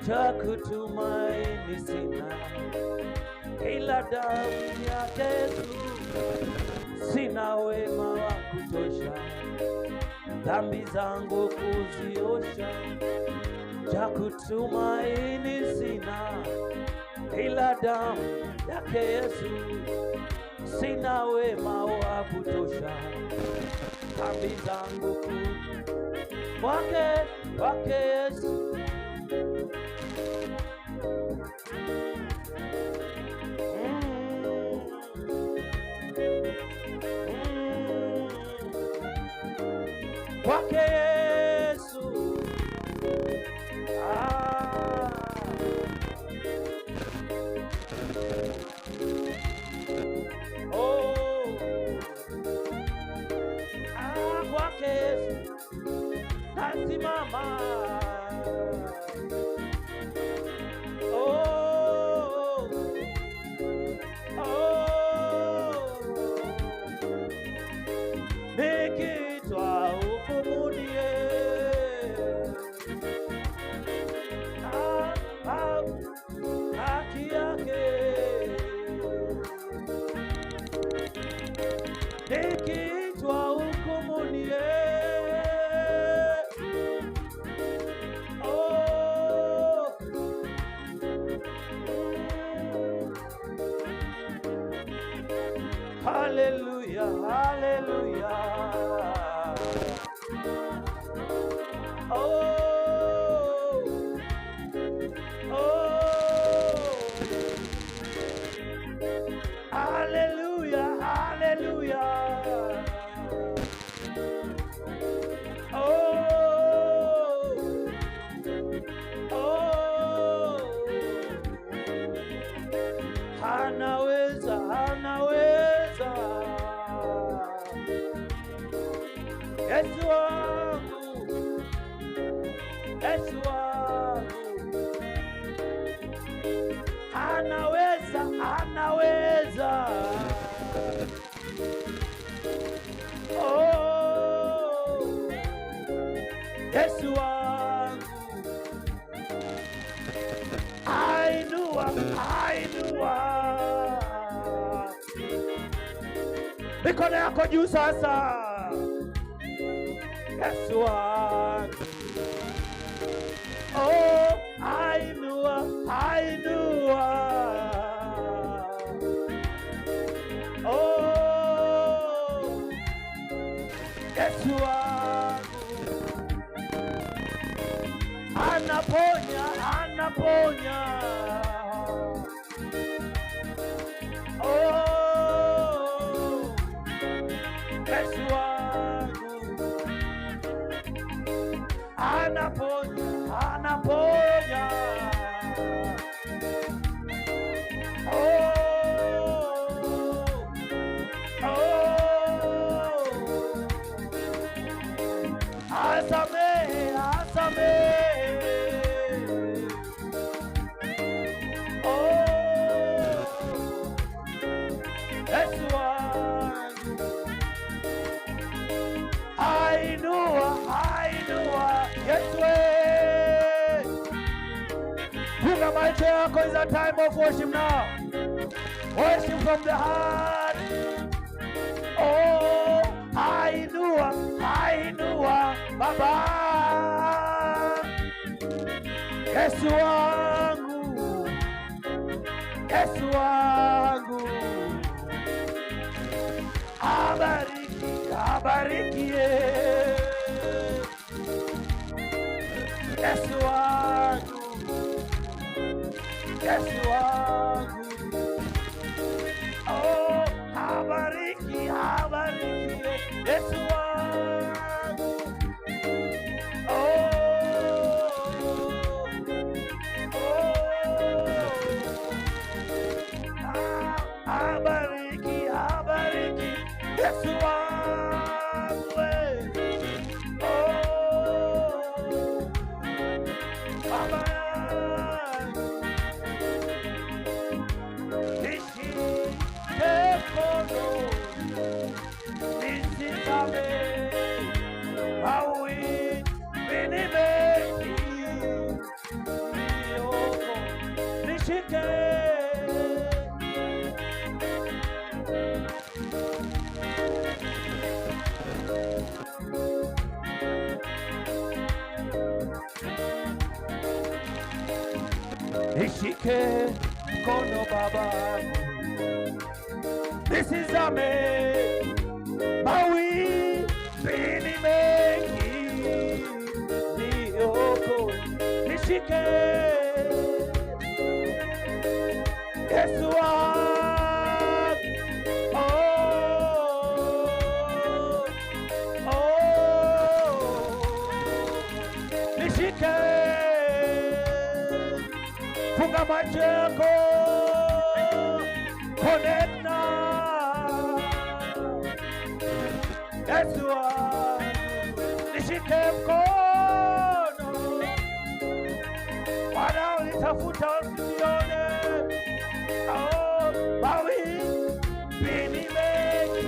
cha kutumaini sina, ila damu yake Yesu. Sina wema wa kutosha dhambi zangu kuziosha, cha kutumaini sina, ila damu yake Yesu. Sina wema wa kutosha dhambi zangu kwake Yesu. Kwake Yesu. Kwake Yesu nasimama. Nikitwa hukumuni, haki yake. Nikitwa hukumuni, hallelujah, hallelujah. Hallelujah, hallelujah. Anaweza, anaweza. Yesu wangu, Yesu wangu. Anaweza, anaweza. Yesu wangu. Ainua, ainua. Mikono yako juu sasa. Yesu wangu. Ainua, ainua. Yesu wangu. Anaponya, anaponya. Yesu wangu. Anaponya, anaponya. Asamehe, asamehe. Yesu wangu. Ainua, ainua. Yesu. Funga macho yako. Is a time of worship now. Worship from the heart. Ainua, ainua Baba. Yesu wangu, Yesu wangu. Abariki, abariki. Yesu wangu, Yesu wangu. Abariki, abariki. Yesu wangu. Abariki, abariki. Yesu wangu. Baba yangu. Nishike mkono. nishike nishike mkono Baba, nisizame mawimbini mengi, niokoe, nishike Yesu wangu, nishike, funga macho yako, connect now. Yesu wangu, nishike mkono, wanaonitafuta wasione, mawimbini mengi.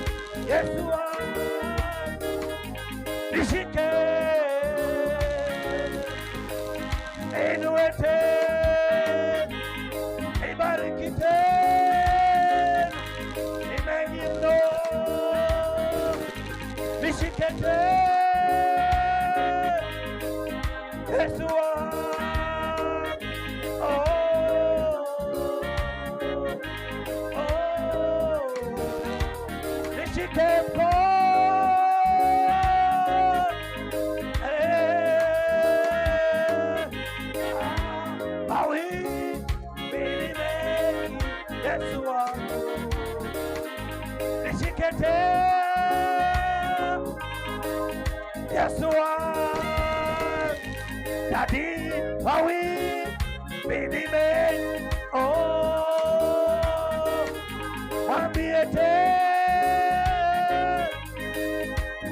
Yesu wangu, nishike, inue tena, ibariki tena, ni mengi mno, nishike tena Yesu wangu, nishike mkono, mawimbini mengi. Yesu wangu, nishike tena Yesu wangu, dadi mawimbini mengi, mwambie tena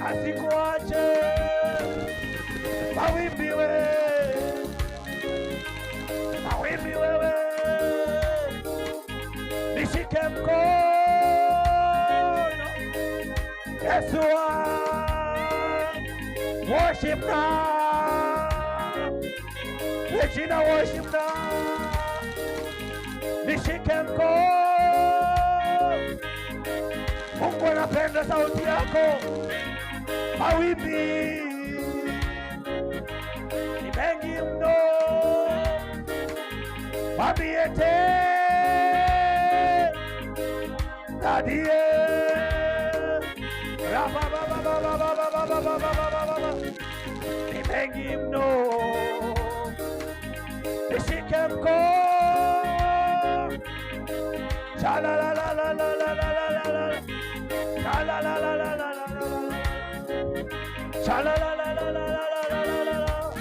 asikuache mawimbi wewe, nishike mkono Yesu wangu, worship now, Regina worship now, nishike mkono. Mungu anapenda sauti yako, mawimbi ni mengi mno, mwambie tena dadie, ni mengi mno, nishike mkono, shalalalalalalalala, shalalalalalalalala,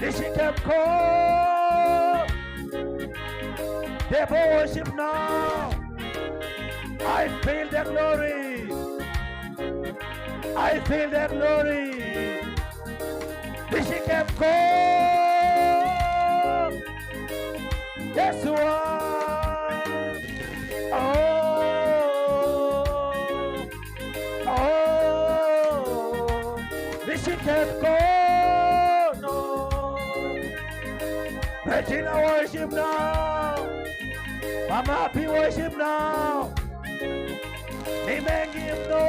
nishike mkono. Devil worship now. I feel the glory. I feel the glory. Nishike mkono Yesu wangu, nishike mkono. Regina worship now. Mama happy worship now. Ni mengi mno,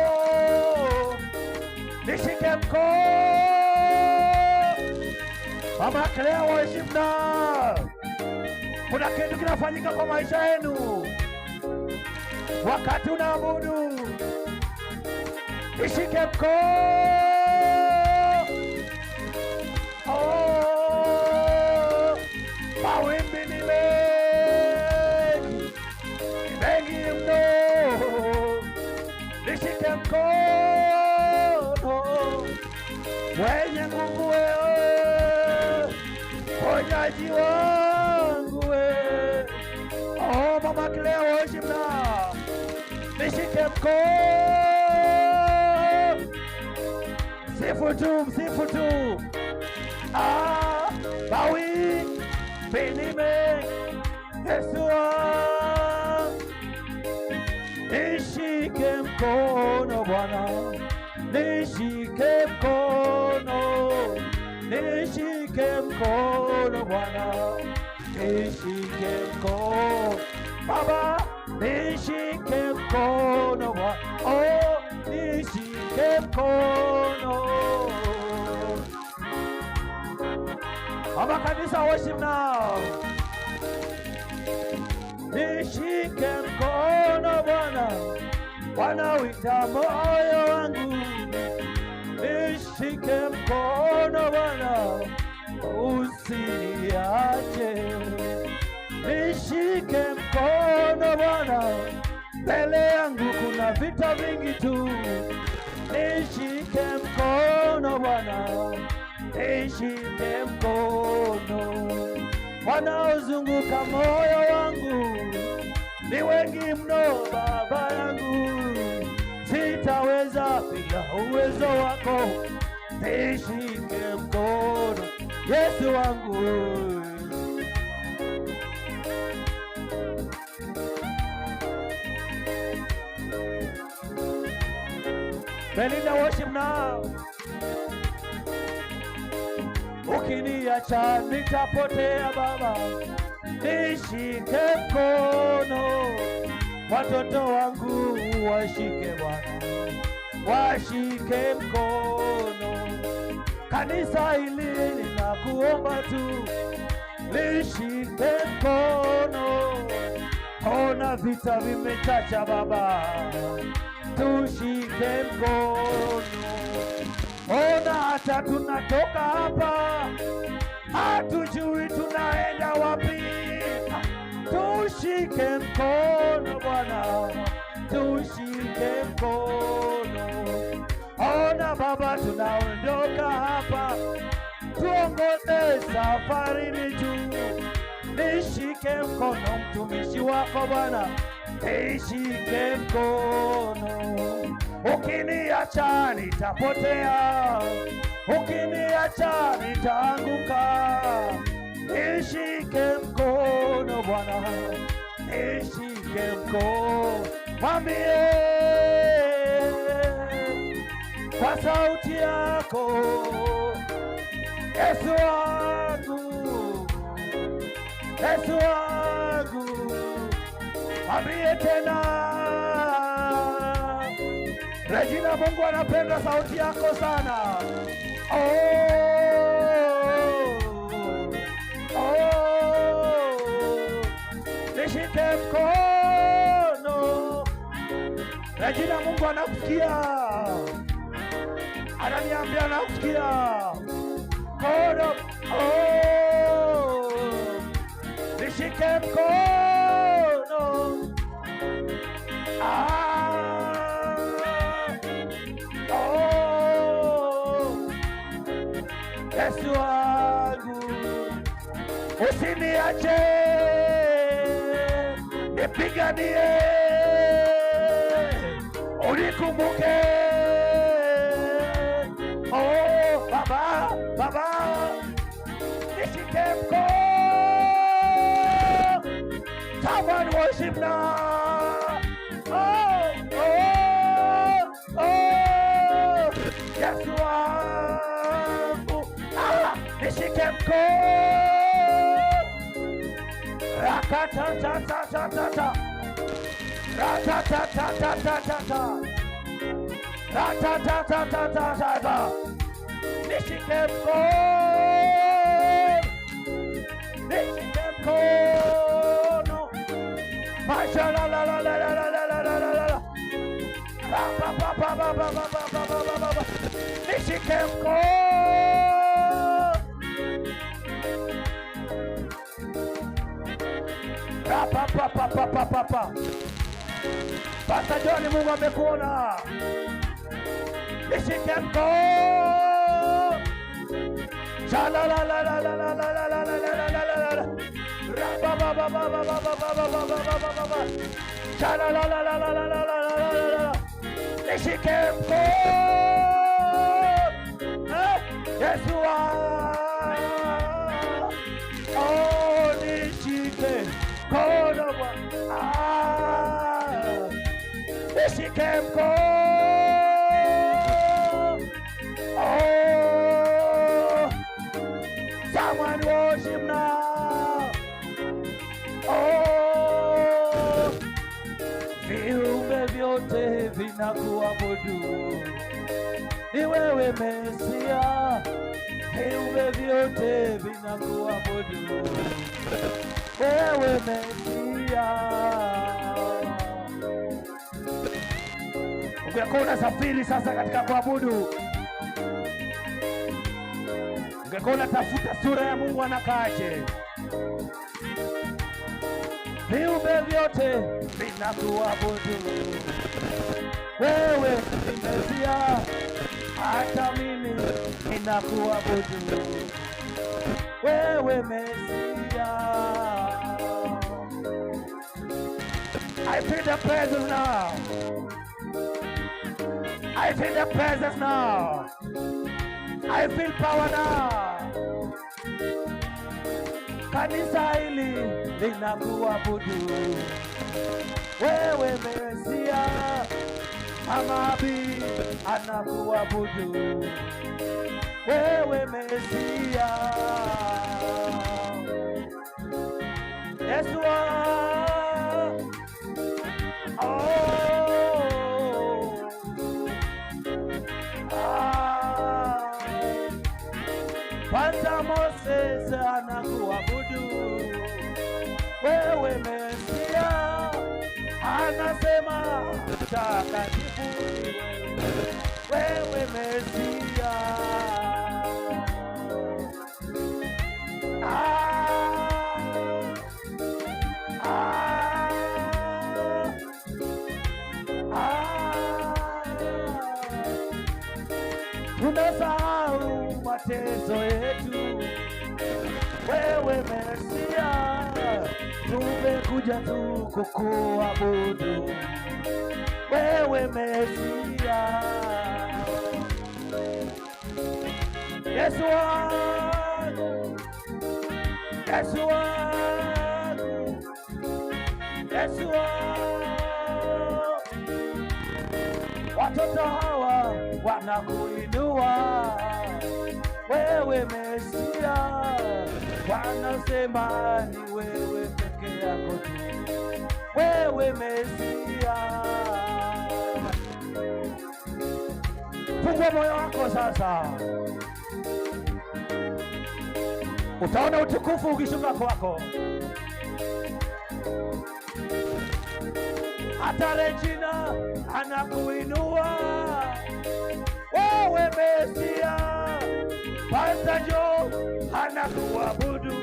nishike mkono. Mama Claire worship now. Kuna kitu kinafanyika kwa maisha yenu wakati unaabudu, nishike mkono. Mawimbi ni mengi mno, nishike mkono. Wenye nguvu wewe, ponyaji wangu wewe. Mama Claire worship now, nishike mkono. Msifu tu, msifu tu. Mawimbi ni mengi, Yesu wangu, nishike mkono Bwana, nishike mkono, nishike mkono Bwana, nishike mkono Baba, nishike mkono oh, nishike mkono. Mama kanisa, worship now. Nishike mkono Bwana, wanawita moyo wangu. Nishike mkono Bwana, usiniache. Nishike mkono Bwana, mbele yangu kuna vita vingi tu. Nishike mkono Bwana, nishike mkono. Wanaozunguka moyo wangu ni wengi mno Baba yangu, sitaweza bila uwezo wako. Nishike mkono Yesu wangu. Belinda, worship now. Ukiniacha nitapotea Baba, nishike mkono. Watoto wangu washike Bwana, washike mkono. Kanisa hili linakuomba tu, nishike mkono. Ona vita vimechacha Baba, tushike mkono. Ona hata tunatoka hapa hatujui tunaenda wapi. Tushike mkono Bwana, tushike mkono. Ona Baba, tunaondoka hapa, tuongoze safarini juu. Nishike mkono mtumishi wako Bwana, nishike mkono. Ukiniacha nitapotea, ukiniacha nitaanguka. Nishike mkono Bwana, nishike mkono. Mwambie kwa sauti yako, Yesu wangu, Yesu wangu. Mwambie tena. Regina, Mungu anapenda sauti yako sana. Nishike mkono. Regina, Mungu anakusikia, ananiambia anakusikia. Mkono, nishike mkono. Yesu wangu, usiniache, nipiganie, unikumbuke. Oh Baba, Baba, nishike mkono. Someone worship now. Yesu wangu, nishike mkono. Rakatatatata, ratatatatata, ratatatatata. Nishike mkono, nishike mkono. Mashalalalalalalalala. Nishike mkono. Pastor John, Mungu amekuona. Nishike mkono. Shalalalalalalalalalalala. Shalalalalalalalala. Nishike mkono. Yesu wangu, nishike mkono Bwana. Nishike mkono. Someone worship now. ninakuabudu. Ni wewe Mesia, viumbe vyote vinakuabudu. Wewe Mesia. Ungekuwa unasafiri sasa katika kuabudu, ungekuwa unatafuta sura ya Mungu anakaaje. Viumbe vyote vinakuabudu. Wewe Mesia, hata mimi ninakuabudu. Wewe Mesia. I feel the presence now. I feel the presence now. I feel power now. Kanisa hili linakuabudu. Wewe Mesia. Mama Abi anakuabudu. Wewe Mesia. Yesu. Pastor Moses anakuabudu. Wewe Mesia. Anasema takatifu. Wewe Mesia. Tunasahau mateso yetu. Wewe Mesia, tumekuja tu kukuabudu. Wewe Mesia. Yesu wangu, Yesu wangu, Yesu wangu. Watoto hawa wanakuinua. Wewe Mesia, wanasema ni wewe peke yako tu. Wewe Mesia. Fungua moyo wako sasa, utaona utukufu ukishuka kwako. Hata Regina anakuinua. Wewe Mesia. Pastor Joe anakuabudu.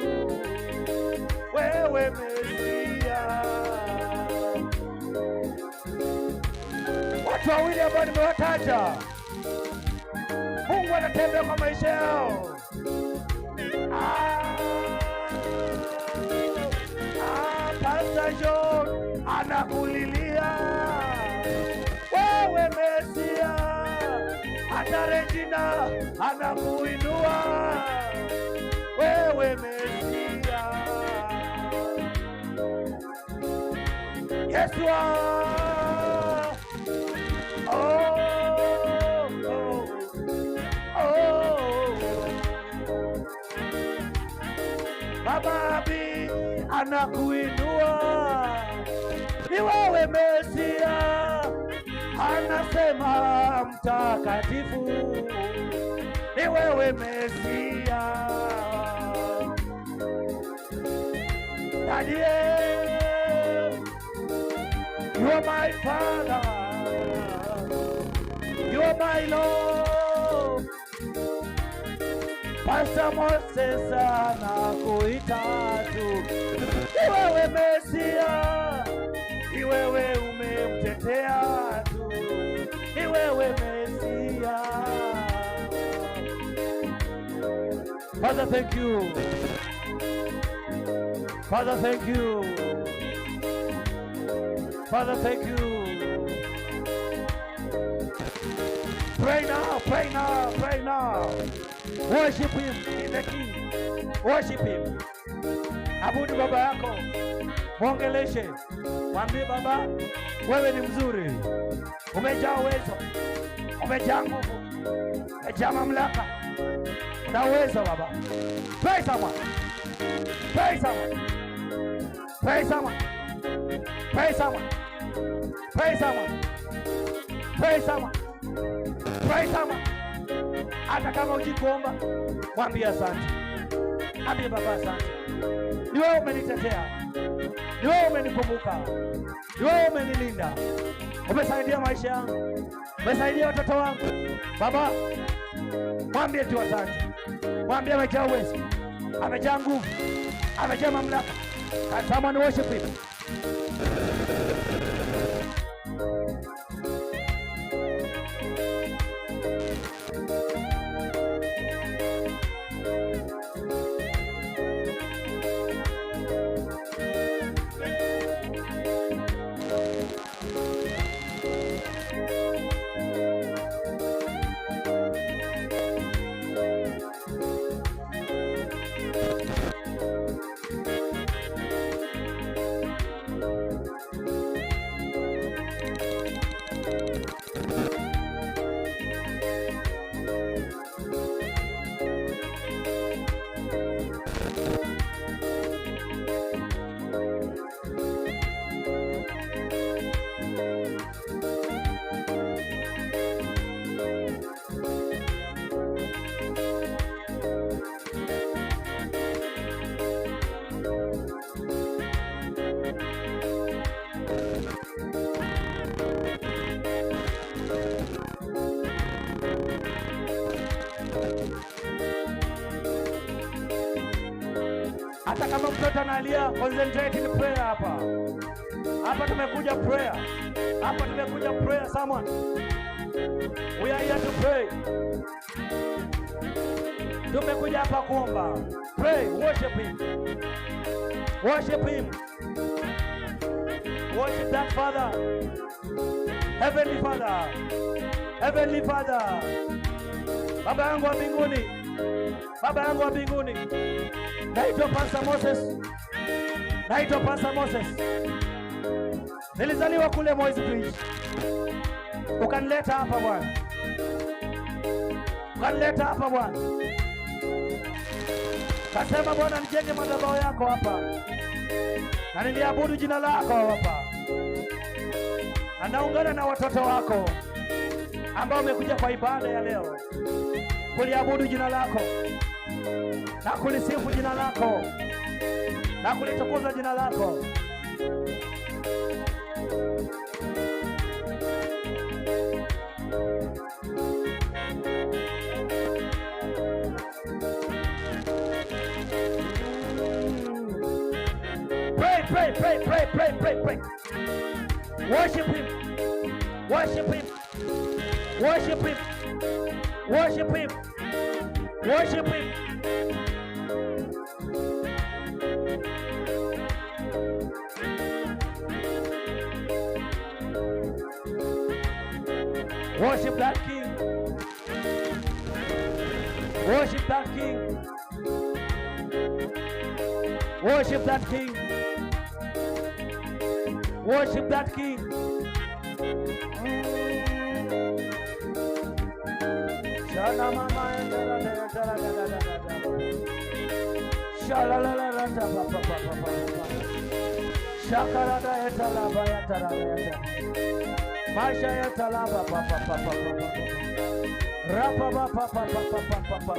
Wewe Mesia. Watu wawili ambao nimewataja, Mungu anatembea kwa maisha yao. Pastor Joe anakulilia. Wewe Mesia. Hata Regina anakuinua. Wewe Mesia. Yesu. Baba Abi anakuinua. Ni wewe Mesia. Anasema mtakatifu. Ni wewe Mesia. Daddy, you are my Father. You are my Lord. Pastor Moses anakuita tu. Ni wewe Mesia. Ni wewe umemtetea tu. Ni wewe Mesia. Father, thank you. Father, thank you. Father, thank you. Pray now, pray now, pray now. Worship him in the King. Worship him. Abudu baba yako. Mwongeleshe. Mwambie Baba, wewe ni mzuri. Umejaa uwezo. Umejaa nguvu. Umejaa mamlaka. Una uwezo Baba. Pray someone. Pray someone. Pray someone. Pray someone. Pray someone. Pray someone. Pray someone. Hata kama ujikuomba, mwambie asante. Mwambie Baba asante. Ni wewe umenitetea. Ni wewe umenikumbuka. Ni wewe umenilinda. Umesaidia maisha yangu. Umesaidia watoto wangu. Baba, mwambie tu asante. Mwambie amejaa uwezo. Amejaa nguvu. Amejaa mamlaka. Can someone worship him? Hata kama mtoto analia, concentrate in prayer hapa. Hapa tumekuja prayer. Hapa tumekuja prayer someone. We are here to pray. Tumekuja hapa kuomba. Pray, worship him. Worship him. Worship that Father. Heavenly Father. Heavenly Father. Baba yangu wa mbinguni. Baba yangu wa mbinguni. Naitwa Pastor Moses. Naitwa Pastor Moses. Nilizaliwa kule Moi's Bridge. Ukanileta hapa Bwana. Ukanileta hapa Bwana. Kasema Bwana nijenge madhabahu yako hapa. Na niliabudu jina lako hapa. Na naungana na watoto wako ambao wamekuja kwa ibada ya leo. Kuliabudu jina lako. Na kulisifu jina lako. Na kulitukuza jina lako. Pray, pray, pray, pray, pray, pray. Worship him. Worship him. Worship him. Worship him. Worship him. Worship that King. Worship that King. Worship that King. Worship that King. Shana mama endara endara endara shala la la la pa pa pa pa pa shakara da etala ba ya tara ya masha ya tala ba pa pa pa pa pa rapa ba pa pa pa pa pa pa pa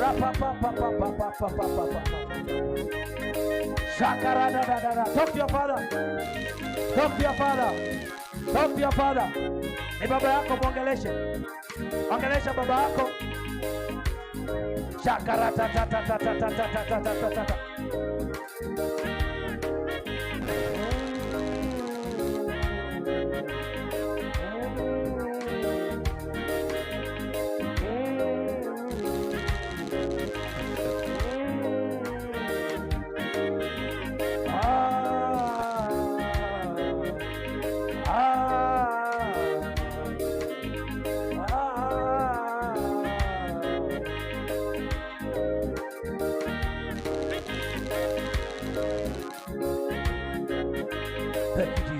rapa pa pa pa pa pa pa pa pa shakara da da da. Talk to your father. Talk to your father. Talk to your father. Ni baba yako mwongeleshe. Ongelesha baba yako. Shakara ta ta ta ta ta ta ta ta ta ta ta. Thank you,